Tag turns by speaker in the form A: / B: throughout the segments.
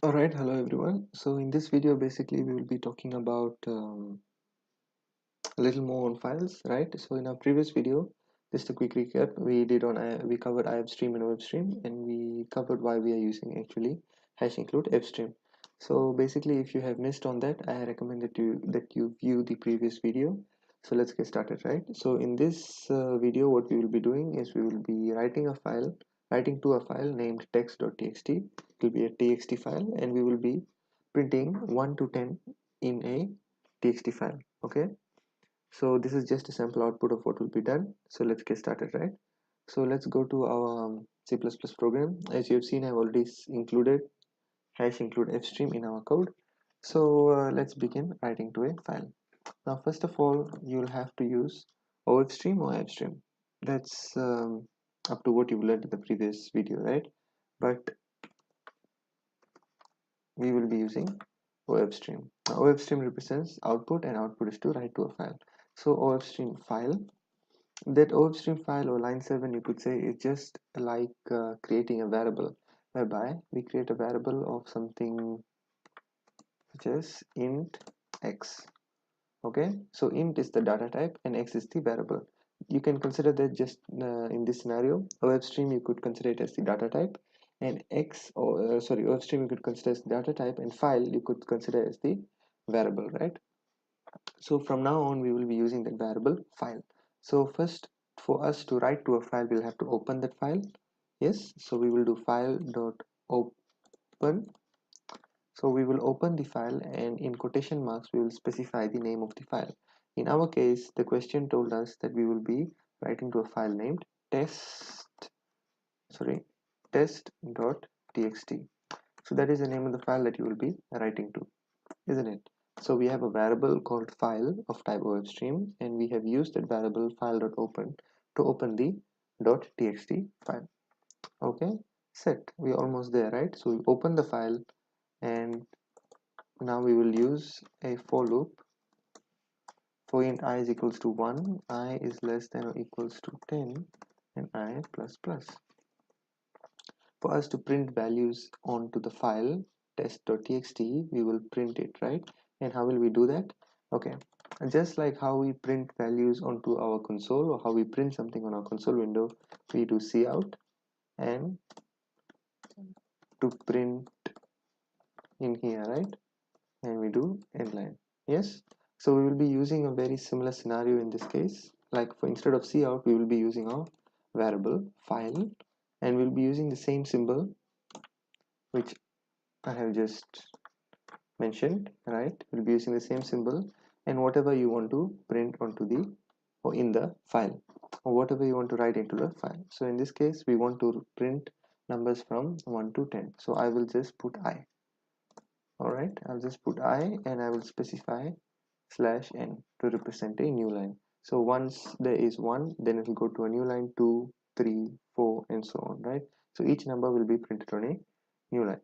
A: Alright, hello everyone. So in this video, basically we will be talking about a little more on files, right? So in our previous video, just a quick recap, we covered ifstream and ofstream, and we covered why we are using actually hash include fstream. So basically, if you have missed on that, I recommend that you view the previous video. So let's get started, right? So in this video, what we will be doing is we will be writing to a file named text.txt. It will be a txt file, and we will be printing 1 to 10 in a txt file. Okay, so this is just a sample output of what will be done. So let's get started, right? So let's go to our C++ program. As you have seen, I've already included hash include fstream in our code. So let's begin writing to a file. Now first of all, you'll have to use ofstream or fstream. That's up to what you learned in the previous video, right? But we will be using ofstream. Now ofstream represents output, and output is to write to a file. So ofstream file, that ofstream file or line 7, you could say, is just like creating a variable, whereby we create a variable of something such as int x. Okay, so int is the data type and x is the variable. You can consider that just in this scenario, ofstream you could consider it as the data type, and ofstream you could consider as the data type, and file you could consider as the variable, right? So from now on, we will be using that variable file. So first, for us to write to a file, we'll have to open that file. Yes, so we will do file dot open. So we will open the file, and in quotation marks we will specify the name of the file. In our case, the question told us that we will be writing to a file named sorry test.txt. So that is the name of the file that you will be writing to, isn't it? So we have a variable called file of type ofstream, and we have used that variable file.open to open the .txt file. Okay, set. We're almost there, right? So we open the file, and now we will use a for loop for int I is equals to 1, I is less than or equals to 10, and I plus plus. For us to print values onto the file test.txt, we will print it, right? And how will we do that? Okay, just like how we print values onto our console, or how we print something on our console window, we do cout and to print in here, right? And we do endline. Yes, so we will be using a very similar scenario in this case. Like, for instead of cout, we will be using our variable file, and we'll be using the same symbol which I have just mentioned, right? We'll be using the same symbol, and whatever you want to print onto the or in the file, or whatever you want to write into the file. So in this case, we want to print numbers from 1 to 10, so I will just put I. All right, I'll just put I, and I will specify /n to represent a new line. So once there is 1, then it will go to a new line, 2, 3, 4, and so on, right? So each number will be printed on a new line.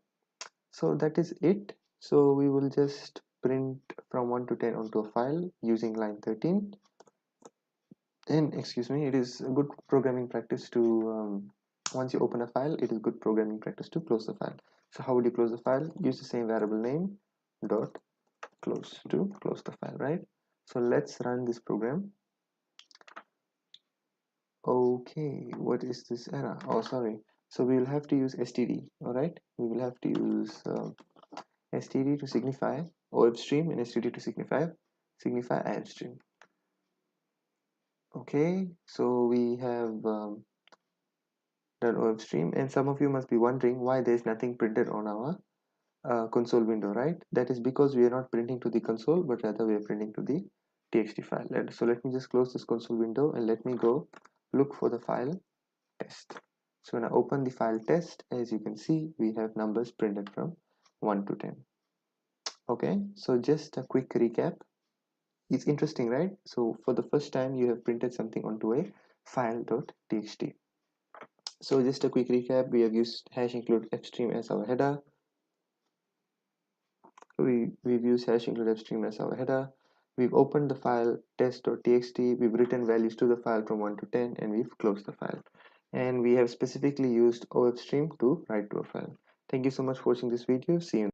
A: So that is it. So we will just print from 1 to 10 onto a file using line 13. And excuse me, it is a good programming practice to once you open a file, it is good programming practice to close the file. So how would you close the file? Use the same variable name dot close to close the file, right? So let's run this program. Okay, what is this error? Oh, sorry. So we will have to use std. All right, we will have to use std to signify ofstream, and std to signify ifstream. Okay, so we have done ofstream, and some of you must be wondering why there is nothing printed on our console window, right? That is because we are not printing to the console, but rather we are printing to the txt file. So let me just close this console window, and let me go look for the file test. So when I open the file test, as you can see, we have numbers printed from 1 to 10. Okay, so just a quick recap. It's interesting, right? So for the first time, you have printed something onto a file.txt. So just a quick recap, we have used hash include fstream as our header. We've used hash include fstream as our header. We've opened the file test.txt. We've written values to the file from 1 to 10, and we've closed the file. And we have specifically used ofstream to write to a file. Thank you so much for watching this video. See you.